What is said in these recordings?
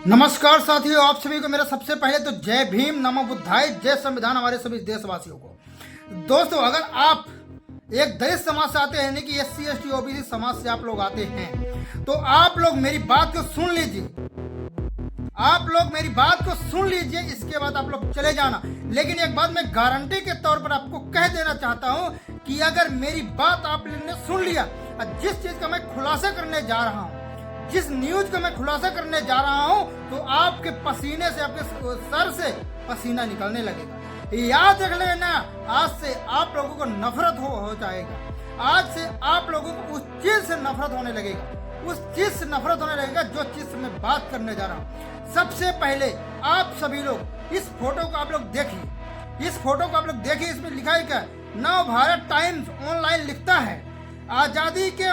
नमस्कार साथियों, आप सभी को मेरा सबसे पहले तो जय भीम, नमो बुद्धाय, जय संविधान हमारे सभी देशवासियों को। दोस्तों, अगर आप एक दलित समाज से आते हैं, यानी कि SC ST OBC समाज से आप लोग आते हैं, तो आप लोग मेरी बात को सुन लीजिए। आप लोग मेरी बात को सुन लीजिए, इसके बाद आप लोग चले जाना। लेकिन एक बात मैं गारंटी के तौर पर आपको कह देना चाहता हूं कि अगर मेरी बात आप लोगों ने सुन लिया और जिस चीज का मैं खुलासा करने जा रहा हूं, जिस न्यूज का मैं खुलासा करने जा रहा हूं, तो आपके पसीने से, आपके सर से पसीना निकलने लगेगा। याद रख लेना, आज से आप लोगों को नफरत हो जाएगा। आज से आप लोगों को उस चीज से नफरत होने लगेगा, उस चीज से नफरत होने लगेगा जो चीज से मैं बात करने जा रहा हूं। सबसे पहले आप सभी लोग इस फोटो को आप लोग देखिए, इस फोटो को आप लोग देखिए। इसमें लिखा है क्या? नव भारत टाइम्स ऑनलाइन लिखता है, आजादी के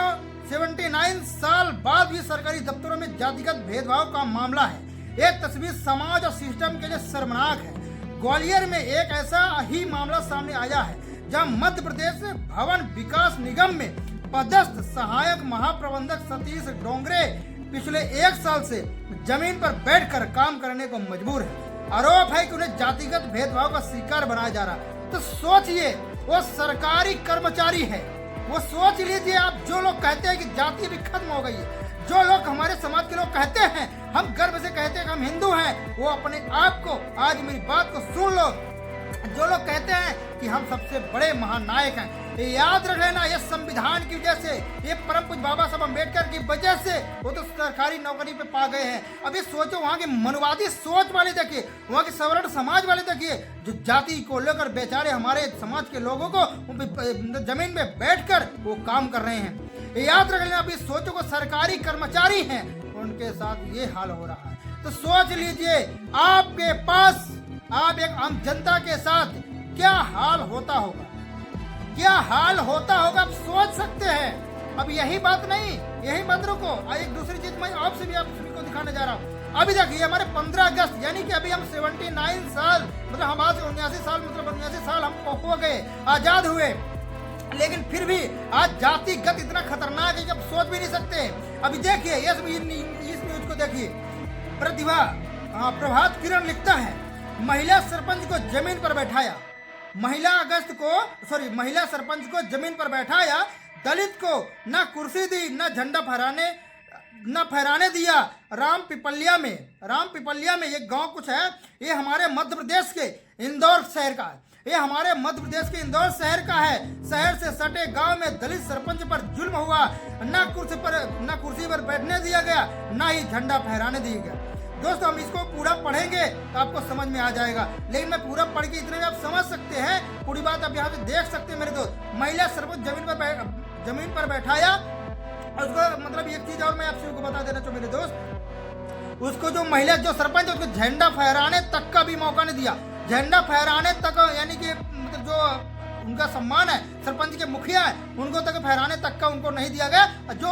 79 साल बाद भी सरकारी दफ्तरों में जातिगत भेदभाव का मामला है। एक तस्वीर समाज और सिस्टम के लिए शर्मनाक है। ग्वालियर में एक ऐसा ही मामला सामने आया है, जहां मध्य प्रदेश भवन विकास निगम में पदस्थ सहायक महाप्रबंधक सतीश डोंगरे पिछले 1 साल से जमीन पर बैठकर काम करने को मजबूर है। आरोप है कि उन्हें जातिगत भेदभाव का शिकार बनाया जा रहा है। तो सोचिए, वो सरकारी कर्मचारी है। वो सोच लीजिए आप, जो लोग कहते हैं कि जाति भी खत्म हो गई है, जो लोग हमारे समाज के लोग कहते हैं, हम गर्व से कहते हैं कि हम हिंदू हैं, वो अपने आप को, आज मेरी बात को सुन लो, जो लोग कहते हैं कि हम सबसे बड़े महानायक हैं, याद रख लेना, ये संविधान की वजह से, ये परम पूज्य बाबा साहब अम्बेडकर की वजह से वो तो सरकारी नौकरी पे पा गए हैं। अभी सोचो, वहाँ के मनुवादी सोच वाले देखिए, वहाँ के सवर्ण समाज वाले देखिए, जो जाति को लेकर बेचारे हमारे समाज के लोगों को जमीन में बैठकर वो काम कर रहे हैं। याद रख लेना, अभी सोचो को सरकारी कर्मचारी हैं, उनके साथ ये हाल हो रहा है। तो सोच लीजिए, आपके पास, आप एक आम जनता के साथ क्या हाल होता होगा, क्या हाल होता होगा, आप सोच सकते हैं। अब यही बात नहीं, यही बात रुको, एक दूसरी चीज मैं आप सभी को दिखाने जा रहा हूँ। अभी देखिए, हमारे 15 अगस्त, यानी कि अभी हम 79 साल, मतलब हम आज 79 साल, मतलब 79 साल हम हो गए, आजाद हुए, लेकिन फिर भी आज जातिगत इतना खतरनाक है कि आप सोच भी नहीं सकते। अभी देखिए, इस न्यूज को देखिए, प्रभात किरण लिखता है, महिला सरपंच को जमीन पर बैठाया, महिला सरपंच को जमीन पर बैठाया, दलित को न कुर्सी दी, न झंडा फहराने दिया। राम पिपलिया में ये गांव कुछ है, ये हमारे मध्य प्रदेश के इंदौर शहर का है, ये हमारे मध्य प्रदेश के इंदौर शहर का है। शहर से सटे गांव में दलित सरपंच पर जुल्म हुआ, न कुर्सी पर बैठने दिया गया, न ही झंडा फहराने दिया गया। दोस्तों, हम इसको पूरा पढ़ेंगे तो आपको समझ में आ जाएगा, लेकिन मैं पूरा पढ़ के इतने में आप समझ सकते हैं, पूरी बात आप यहाँ पे देख सकते हैं मेरे दोस्त। महिला सरपंच जमीन पर बैठाया, उसको मतलब एक चीज और मैं आप सभी को बता देना चाहूँ मेरे दोस्त, उसको जो महिला जो सरपंच है, उसको झंडा फहराने तक का भी मौका नहीं दिया। झंडा फहराने तक, यानी कि मतलब जो उनका सम्मान है, सरपंच के मुखिया है, उनको तक फहराने तक का उनको नहीं दिया गया। जो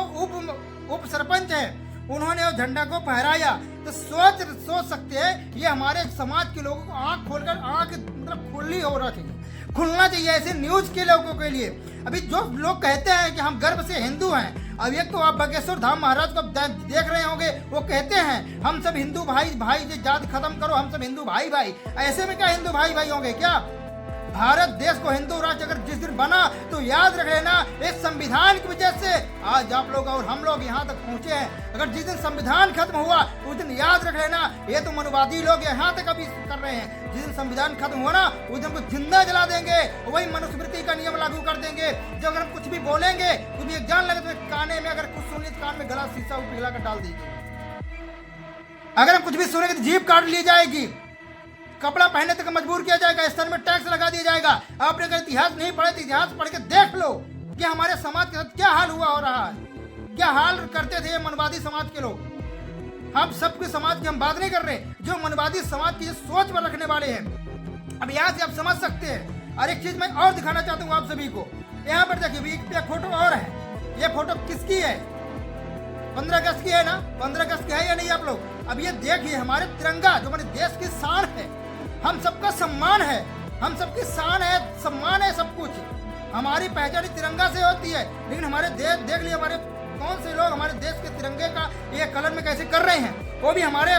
उप सरपंच है, उन्होंने वो झंडा को फहराया। तो सोच सकते हैं, ये हमारे समाज के लोगों को आंख खोलकर, आंख मतलब खुली हो रहा चाहिए, खुलना चाहिए ऐसे न्यूज के लोगों के लिए। अभी जो लोग कहते हैं कि हम गर्व से हिंदू हैं, अब एक तो आप बागेश्वर धाम महाराज को देख रहे होंगे, वो कहते हैं हम सब हिंदू भाई भाई, जाति खत्म करो, हम सब हिंदू भाई भाई। ऐसे में क्या हिंदू भाई भाई होंगे क्या? भारत देश को हिंदू राज्य अगर जिस दिन बना, तो याद रख लेना, इस संविधान की वजह से आज आप लोग और हम लोग यहाँ तक पहुँचे हैं। अगर जिस दिन संविधान खत्म हुआ, उस दिन याद रख लेना, ये तो मनुवादी लोग यहाँ तक अभी कर रहे हैं। जिस दिन संविधान खत्म हुआ ना, उस दिन को जिंदा जला देंगे, वही मनुस्मृति का नियम लागू कर देंगे। जो अगर हम कुछ भी बोलेंगे, कुछ भी जान लगे तो काने में, अगर कुछ सुन ली कान में गला शीशा पिघला कर डाल देंगे। अगर हम कुछ भी सुनेंगे तो जीभ काट ली जाएगी, कपड़ा पहनने तक मजबूर किया जाएगा, स्तन में टैक्स लगा दिया जाएगा। आपने अगर इतिहास नहीं पढ़े तो इतिहास पढ़ के देख लो कि हमारे समाज के साथ क्या हाल हुआ हो रहा है, क्या हाल करते थे मनवादी समाज के लोग। हम सबके समाज की हम बात नहीं कर रहे, जो मनवादी समाज की सोच पर रखने वाले हैं। अब यहाँ से आप समझ सकते हैं। और एक चीज मैं और दिखाना चाहता हूँ आप सभी को, यहाँ पर देखिए, एक फोटो और है। ये फोटो किसकी है? 15 अगस्त की है ना? 15 अगस्त की है या नहीं आप लोग? अब ये देखिए, हमारे तिरंगा जो हमारे देश की शान है, हम सबका सम्मान है, हम सबकी शान है, सम्मान है, सब कुछ हमारी पहचान तिरंगा से होती है। लेकिन हमारे देश देख लीजिए, हमारे कौन से लोग हमारे देश के तिरंगे का ये कलर में कैसे कर रहे हैं, वो भी हमारे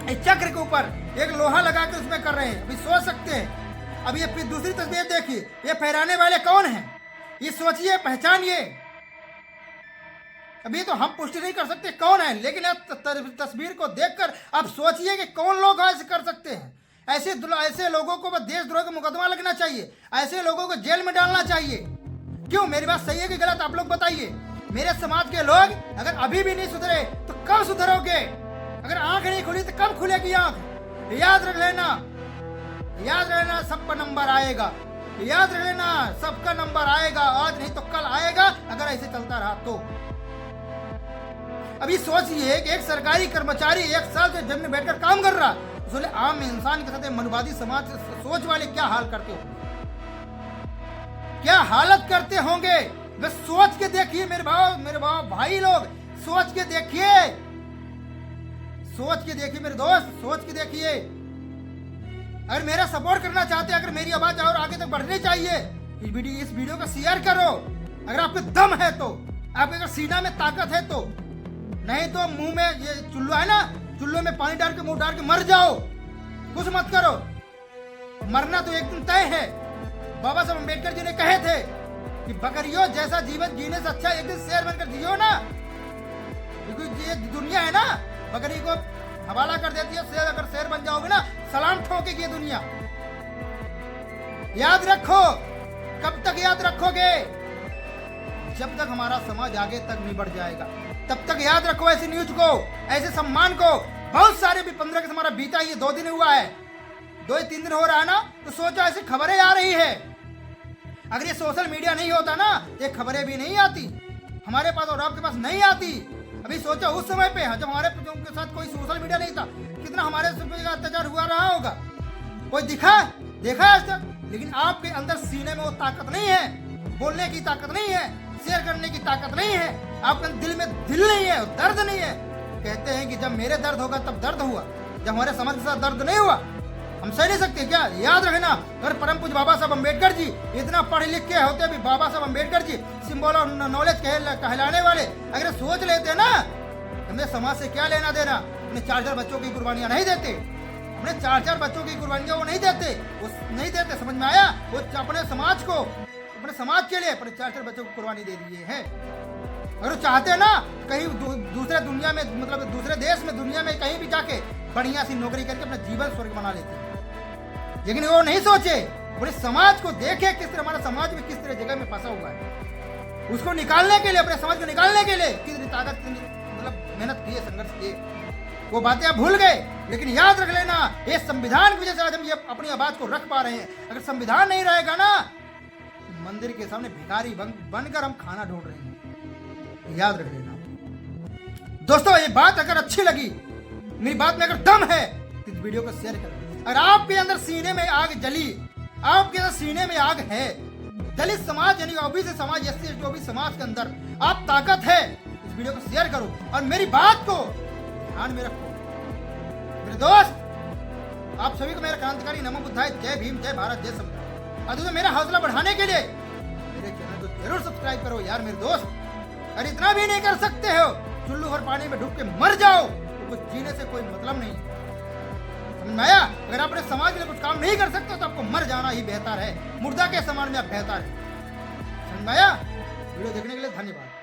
इस चक्र के ऊपर एक लोहा लगा के उसमें कर रहे हैं। अभी सोच सकते हैं। अब ये दूसरी तस्वीर देखिए, ये फहराने वाले कौन हैं? ये सोचिए, पहचानिए। अभी तो हम पुष्टि नहीं कर सकते कौन है, लेकिन तस्वीर को देखकर आप सोचिए कि कौन लोग ऐसे कर सकते हैं। ऐसे लोगों को देशद्रोह का मुकदमा लगना चाहिए, ऐसे लोगों को जेल में डालना चाहिए। क्यों? मेरी बात सही है कि गलत? आप लोग बताइए। मेरे समाज के लोग अगर अभी भी नहीं सुधरे तो कब सुधरोगे? अगर आंख नहीं खुली तो कब खुलेगी आंख? याद रख लेना, याद रहना, सबका नंबर आएगा। याद रख लेना, सबका नंबर आएगा, आज नहीं तो कल आएगा, अगर ऐसे चलता रहा तो। अभी सोचिए कि एक सरकारी कर्मचारी 1 साल से जब में बैठकर काम कर रहा, उसने आम इंसान के साथ मनुवादी समाज सोच वाले क्या हाल करते हो, क्या हालत करते होंगे? बस सोच के देखिए मेरे भाई लोग, सोच के देखिए, सोच के देखिए मेरे दोस्त, सोच के देखिए। अगर मेरा सपोर्ट करना चाहते हैं, अगर मेरी आवाज और आगे तक बढ़नी चाहिए, इस वीडियो को शेयर करो। अगर आपके दम है तो, आपके अगर सीना में ताकत है तो, नहीं तो मुंह में ये चुल्लू है ना, चुल्लू में पानी डाल के मुंह डाल के मर जाओ, कुछ मत करो। मरना तो एक दिन तय है। बाबा साहब अम्बेडकर जी ने कहे थे कि बकरियों जैसा जीवन जीने से अच्छा एक दिन शेर बनकर जियो ना, क्योंकि ये दुनिया है ना, बकरी को हवाला कर देती है, शेर अगर शेर बन जाओगे ना, सलाम ठोकेगी ये दुनिया। याद रखो। कब तक याद रखोगे? जब तक हमारा समाज आगे तक नहीं बढ़ जाएगा, तब तक याद रखो ऐसी न्यूज को, ऐसे सम्मान को। बहुत सारे भी 15 के हमारा बीता, ये 2 दिन हुआ है, 2-3 दिन हो रहा है ना, तो सोचो ऐसी खबरें आ रही है। अगर ये सोशल मीडिया नहीं होता ना, ये खबरें भी नहीं आती हमारे पास और आपके पास नहीं आती। अभी सोचो उस समय पे जब हमारे के साथ कोई सोशल मीडिया नहीं था, कितना हमारे अत्याचार हुआ रहा होगा। कोई देखा आज तक? लेकिन आपके अंदर सीने में वो ताकत नहीं है, बोलने की ताकत नहीं है, शेयर करने की ताकत नहीं है, आपके दिल में दिल नहीं है, दर्द नहीं है। कहते हैं कि जब मेरे दर्द होगा तब दर्द हुआ, जब हमारे समाज के साथ दर्द नहीं हुआ, हम सह नहीं सकते क्या? याद रखना। अगर परम पूज्य बाबा साहब अम्बेडकर जी इतना पढ़े लिख के होते भी, बाबा Saheb Ambedkar ji symbol of knowledge कहलाने वाले, अगर सोच लेते ना, हमने समाज से क्या लेना देना। अपने 4 बच्चों की कुर्बानियां नहीं देते, अपने 4 बच्चों की कुर्बानियां वो नहीं देते, समझ में आया? वो अपने समाज को, अपने समाज के लिए अपने 4 बच्चों को कुर्बानी दे दिए हैं। अगर वो चाहते ना कहीं दूसरे दुनिया में, मतलब दूसरे देश में, दुनिया में कहीं भी जाके बढ़िया सी नौकरी करके अपना जीवन स्वर्ग बना लेते, लेकिन वो नहीं सोचे। पूरे समाज को देखे किस तरह हमारा समाज में किस तरह जगह में फंसा हुआ है, उसको निकालने के लिए, अपने समाज को निकालने के लिए कितनी ताकत, मतलब मेहनत की, संघर्ष किए। वो बातें आप भूल गए। लेकिन याद रख लेना, ये संविधान की वजह से आज हम ये अपनी आवाज को रख पा रहे हैं। अगर संविधान नहीं रहेगा ना, मंदिर के सामने भिखारी बनकर हम खाना ढूंढ रहे हैं। याद रख लेना दोस्तों। ये बात अगर अच्छी लगी, मेरी बात में अगर दम है, तो इस वीडियो को शेयर करें। अगर आपके अंदर सीने में आग जली, आपके अंदर सीने में आग है, दलित समाज यानी ओबीसी समाज, एससी एसटी ओबीसी समाज के अंदर आप ताकत है, इस वीडियो को शेयर करो और मेरी बात को ध्यान में रखो। मेरे दोस्त, आप सभी को मेरा क्रांतिकारी नमो बुद्धाय, जय भीम, जय भारत, जय संविधान। और मेरा हौसला बढ़ाने के लिए मेरे चैनल को जरूर सब्सक्राइब करो यार मेरे दोस्त। अगर इतना भी नहीं कर सकते हो, चुल्लू भर पानी में डूब के मर जाओ, तो कुछ जीने से कोई मतलब नहीं। समझ में आया? अगर आप अपने समाज के लिए कुछ काम नहीं कर सकते तो आपको मर जाना ही बेहतर है, मुर्दा के समान में आप बेहतर है। समझ में आया? वीडियो देखने के लिए धन्यवाद।